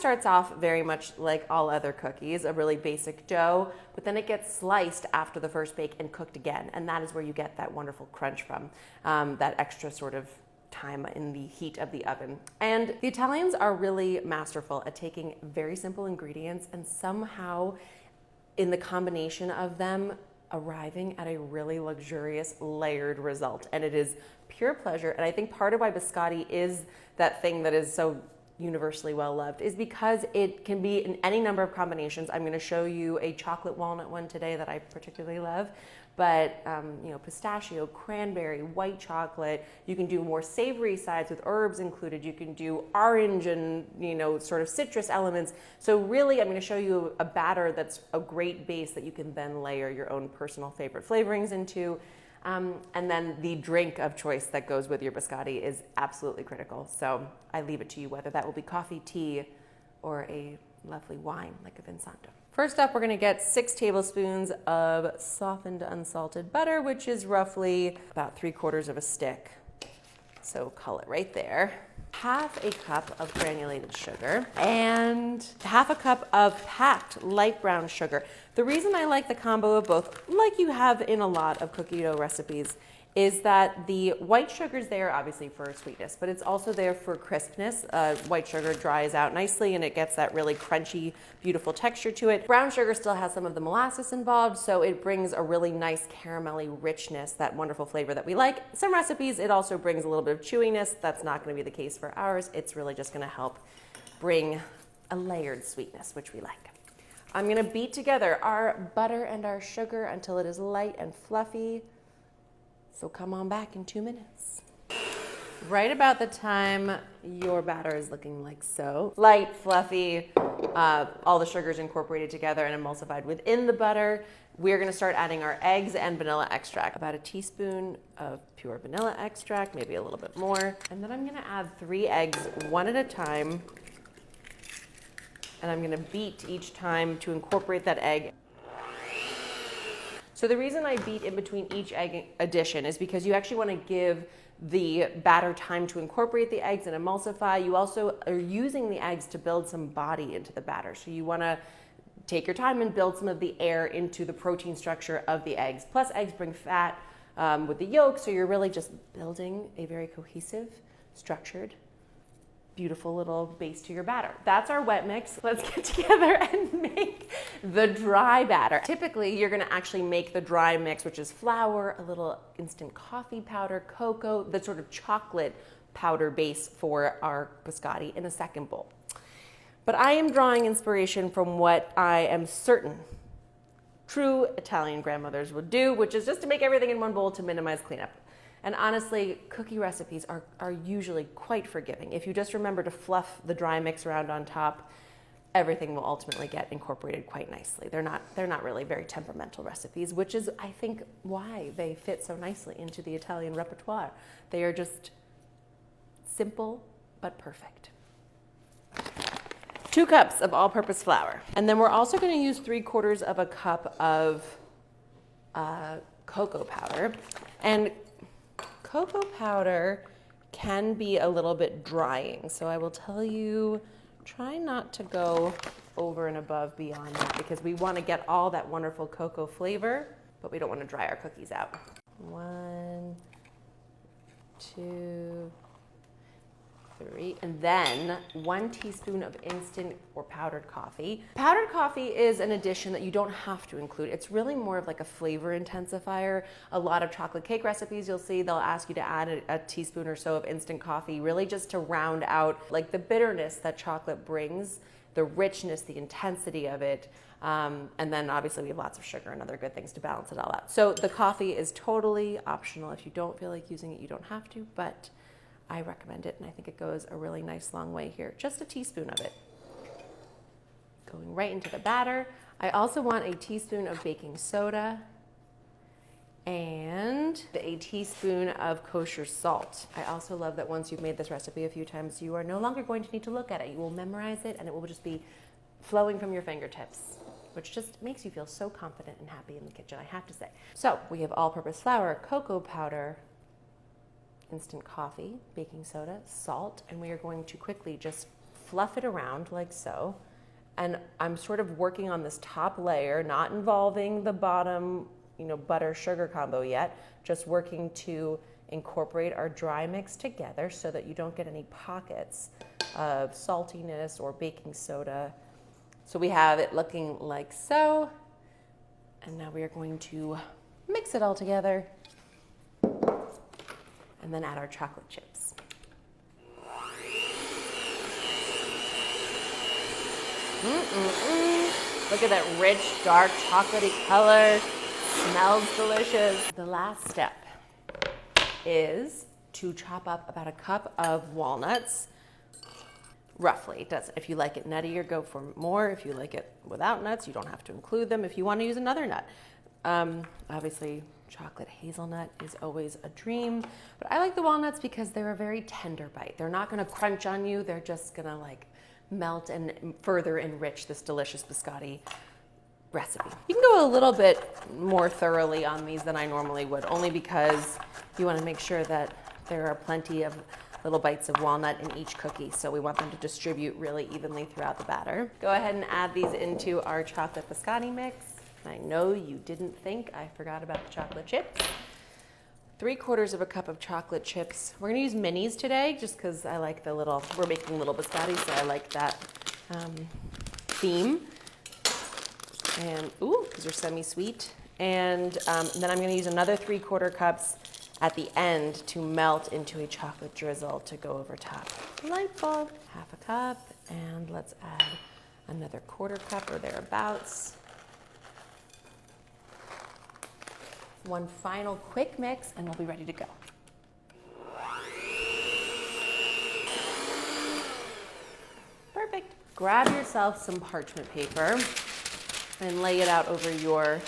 starts off very much like all other cookies, a really basic dough, but then it gets sliced after the first bake and cooked again. And that is where you get that wonderful crunch from, that extra sort of time in the heat of the oven. And the Italians are really masterful at taking very simple ingredients and somehow in the combination of them arriving at a really luxurious layered result. And it is pure pleasure. And I think part of why biscotti is that thing that is so universally well loved is because it can be in any number of combinations. I'm going to show you a chocolate walnut one today that I particularly love, but you know, pistachio, cranberry, white chocolate. You can do more savory sides with herbs included. You can do orange and, you know, sort of citrus elements. So really, I'm going to show you a batter that's a great base that you can then layer your own personal favorite flavorings into. And then the drink of choice that goes with your biscotti is absolutely critical. So I leave it to you whether that will be coffee, tea, or a lovely wine like a Vinsanto. First up, we're going to get 6 tablespoons of softened unsalted butter, which is roughly about 3/4 of a stick. So call it right there. Half a cup of granulated sugar and half a cup of packed light brown sugar. The reason I like the combo of both, like you have in a lot of cookie dough recipes, is that the white sugar is there obviously for sweetness, but it's also there for crispness. White sugar dries out nicely and it gets that really crunchy, beautiful texture to it. Brown sugar still has some of the molasses involved, so it brings a really nice caramelly richness, that wonderful flavor that we like. Some recipes, it also brings a little bit of chewiness. That's not going to be the case for ours. It's really just going to help bring a layered sweetness, which we like. I'm going to beat together our butter and our sugar until it is light and fluffy. So come on back in 2 minutes. Right about the time your batter is looking like so, light, fluffy, all the sugars incorporated together and emulsified within the butter, we're going to start adding our eggs and vanilla extract. About a teaspoon of pure vanilla extract, maybe a little bit more. And then I'm going to add 3 eggs one at a time. And I'm going to beat each time to incorporate that egg. So the reason I beat in between each egg addition is because you actually want to give the batter time to incorporate the eggs and emulsify. You also are using the eggs to build some body into the batter. So you want to take your time and build some of the air into the protein structure of the eggs. Plus eggs bring fat with the yolk, so you're really just building a very cohesive, structured, beautiful little base to your batter. That's our wet mix. Let's get together and make the dry batter. Typically, you're gonna actually make the dry mix, which is flour, a little instant coffee powder, cocoa, the sort of chocolate powder base for our biscotti in a second bowl. But I am drawing inspiration from what I am certain true Italian grandmothers would do, which is just to make everything in one bowl to minimize cleanup. And honestly, cookie recipes are usually quite forgiving. If you just remember to fluff the dry mix around on top, everything will ultimately get incorporated quite nicely. They're not really very temperamental recipes, which is, I think, why they fit so nicely into the Italian repertoire. They are just simple but perfect. 2 cups of all-purpose flour. And then we're also going to use 3/4 of a cup of cocoa powder. And cocoa powder can be a little bit drying, so I will tell you, try not to go over and above beyond that because we want to get all that wonderful cocoa flavor, but we don't want to dry our cookies out. 1, 2, 3, and then 1 teaspoon of instant or powdered coffee. Powdered coffee is an addition that you don't have to include. It's really more of like a flavor intensifier. A lot of chocolate cake recipes you'll see, they'll ask you to add a teaspoon or so of instant coffee, really just to round out like the bitterness that chocolate brings, the richness, the intensity of it. And then obviously we have lots of sugar and other good things to balance it all out. So the coffee is totally optional. If you don't feel like using it, you don't have to, but I recommend it, and I think it goes a really nice long way here. Just a teaspoon of it. Going right into the batter. I also want a teaspoon of baking soda and a teaspoon of kosher salt. I also love that once you've made this recipe a few times, you are no longer going to need to look at it. You will memorize it, and it will just be flowing from your fingertips, which just makes you feel so confident and happy in the kitchen, I have to say. So we have all-purpose flour, cocoa powder, instant coffee, baking soda, salt, and we are going to quickly just fluff it around like so. And I'm sort of working on this top layer, not involving the bottom, butter sugar combo yet, just working to incorporate our dry mix together so that you don't get any pockets of saltiness or baking soda. So we have it looking like so. And now we are going to mix it all together and then add our chocolate chips. Look at that rich, dark, chocolatey color. Smells delicious. The last step is to chop up about a cup of walnuts. Roughly, it does. If you like it nuttier, go for more. If you like it without nuts, you don't have to include them. If you want to use another nut, obviously chocolate hazelnut is always a dream. But I like the walnuts because they're a very tender bite. They're not going to crunch on you. They're just going to like melt and further enrich this delicious biscotti recipe. You can go a little bit more thoroughly on these than I normally would, only because you want to make sure that there are plenty of little bites of walnut in each cookie, so we want them to distribute really evenly throughout the batter. Go ahead and add these into our chocolate biscotti mix. I know you didn't think I forgot about the chocolate chips. 3/4 of a cup of chocolate chips. We're gonna use minis today just because I like we're making little biscotti, so I like that theme. And because they're semi-sweet. And then I'm gonna use another 3/4 cups at the end to melt into a chocolate drizzle to go over top. Delightful. 1/2 cup, and let's add another 1/4 cup or thereabouts. One final quick mix and we'll be ready to go. Perfect. Grab yourself some parchment paper and lay it out over your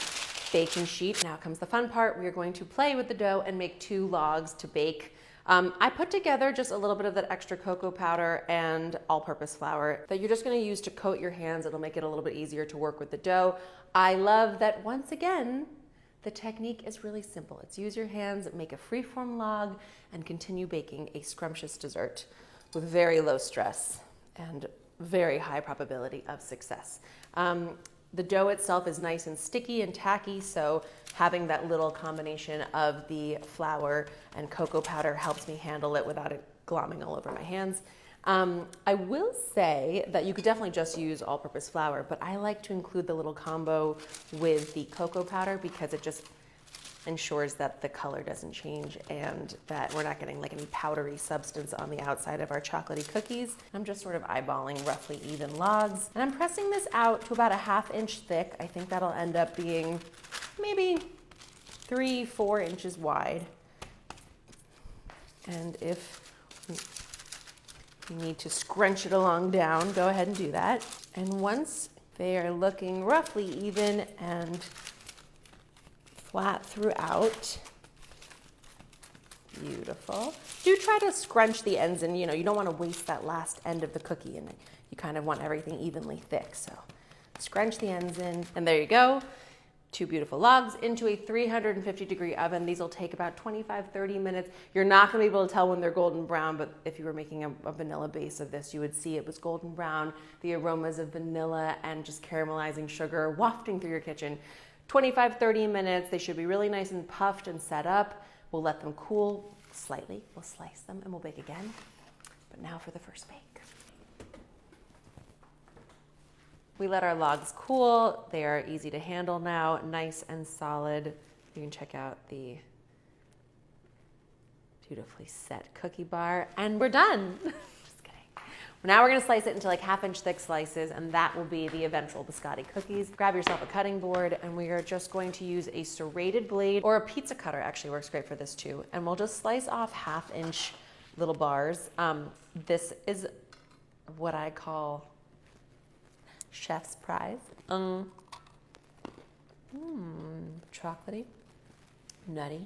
baking sheet. Now comes the fun part. We are going to play with the dough and make 2 logs to bake. I put together just a little bit of that extra cocoa powder and all-purpose flour that you're just going to use to coat your hands. It'll make it a little bit easier to work with the dough. I love that once again, the technique is really simple. It's use your hands, make a freeform log, and continue baking a scrumptious dessert with very low stress and very high probability of success. The dough itself is nice and sticky and tacky, so having that little combination of the flour and cocoa powder helps me handle it without it glomming all over my hands. I will say that you could definitely just use all-purpose flour, but I like to include the little combo with the cocoa powder because it just ensures that the color doesn't change and that we're not getting like any powdery substance on the outside of our chocolatey cookies. I'm just sort of eyeballing roughly even logs, and I'm pressing this out to about a 1/2 inch thick. I think that'll end up being maybe 3-4 inches wide. And if you need to scrunch it along down, go ahead and do that. And once they are looking roughly even and flat throughout, beautiful. Do try to scrunch the ends, and you don't want to waste that last end of the cookie, and you kind of want everything evenly thick. So scrunch the ends in, and there you go. 2 beautiful logs into a 350-degree oven. These will take about 25-30 minutes. You're not going to be able to tell when they're golden brown, but if you were making a vanilla base of this, you would see it was golden brown, the aromas of vanilla and just caramelizing sugar wafting through your kitchen. 25-30 minutes. They should be really nice and puffed and set up. We'll let them cool slightly. We'll slice them and we'll bake again. But now for the first bake. We let our logs cool. They are easy to handle now, nice and solid. You can check out the beautifully set cookie bar, and we're done. Just kidding. Now we're gonna slice it into like 1/2 inch thick slices, and that will be the eventual biscotti cookies. Grab yourself a cutting board, and we are just going to use a serrated blade, or a pizza cutter actually works great for this too. And we'll just slice off 1/2 inch little bars. This is what I call chef's prize. Chocolatey, nutty,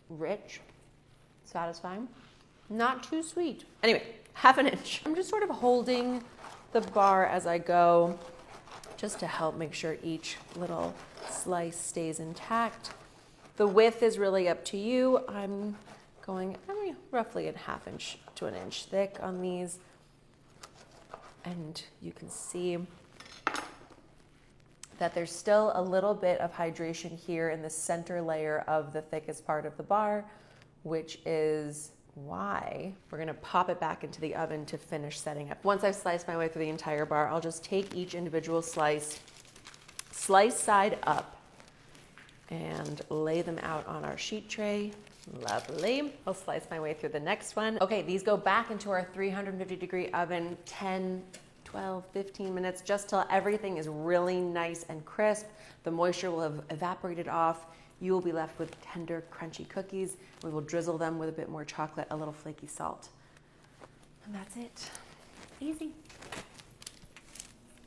rich, satisfying, not too sweet. Anyway, 1/2 inch. I'm just sort of holding the bar as I go just to help make sure each little slice stays intact. The width is really up to you. I'm going roughly a 1/2 inch to 1 inch thick on these. And you can see that there's still a little bit of hydration here in the center layer of the thickest part of the bar, which is why we're gonna pop it back into the oven to finish setting up. Once I've sliced my way through the entire bar, I'll just take each individual slice side up, and lay them out on our sheet tray. Lovely. I'll slice my way through the next one. Okay, these go back into our 350-degree oven 10, 12, 15 minutes, just till everything is really nice and crisp. The moisture will have evaporated off. You will be left with tender, crunchy cookies. We will drizzle them with a bit more chocolate, a little flaky salt. And that's it. Easy.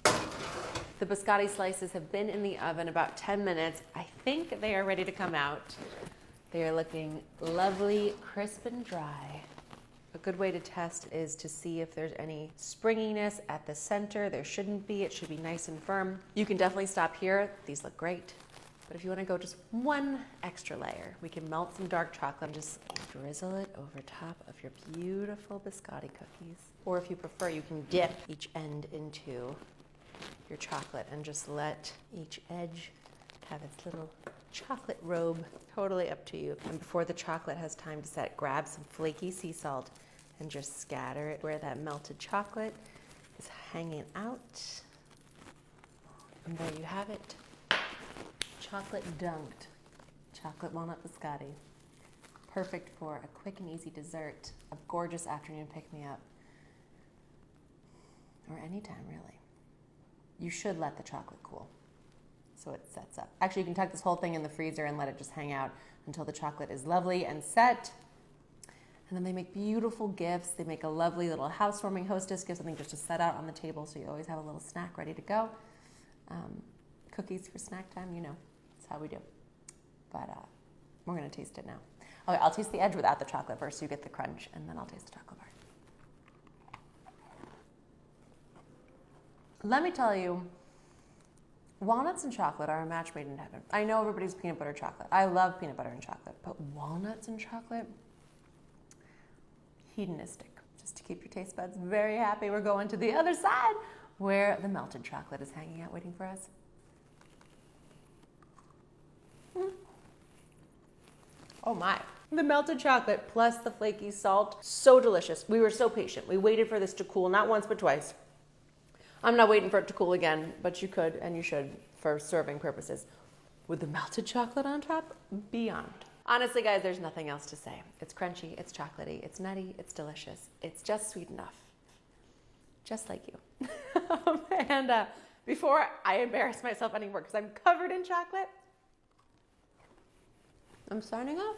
The biscotti slices have been in the oven about 10 minutes. I think they are ready to come out. They are looking lovely, crisp and dry. A good way to test is to see if there's any springiness at the center. There shouldn't be. It should be nice and firm. You can definitely stop here. These look great. But if you want to go just one extra layer, we can melt some dark chocolate and just drizzle it over top of your beautiful biscotti cookies. Or if you prefer, you can dip each end into your chocolate and just let each edge have its little chocolate robe. Totally up to you. And before the chocolate has time to set, grab some flaky sea salt and just scatter it where that melted chocolate is hanging out. And there you have it. Chocolate dunked chocolate walnut biscotti. Perfect for a quick and easy dessert, a gorgeous afternoon pick-me-up, or anytime really. You should let the chocolate cool so it sets up. Actually, you can tuck this whole thing in the freezer and let it just hang out until the chocolate is lovely and set. And then they make beautiful gifts. They make a lovely little housewarming hostess, give something just to set out on the table so you always have a little snack ready to go. Cookies for snack time, you know, that's how we do. But we're gonna taste it now. Okay, I'll taste the edge without the chocolate first so you get the crunch, and then I'll taste the chocolate part. Let me tell you, walnuts and chocolate are a match made in heaven. I know everybody's peanut butter chocolate. I love peanut butter and chocolate, but walnuts and chocolate, hedonistic. Just to keep your taste buds very happy, we're going to the other side where the melted chocolate is hanging out waiting for us. Oh my. The melted chocolate plus the flaky salt, so delicious. We were so patient. We waited for this to cool, not once, but twice. I'm not waiting for it to cool again, but you could and you should for serving purposes. With the melted chocolate on top, beyond. Honestly, guys, there's nothing else to say. It's crunchy, it's chocolatey, it's nutty, it's delicious. It's just sweet enough. Just like you. And before I embarrass myself anymore because I'm covered in chocolate, I'm signing off.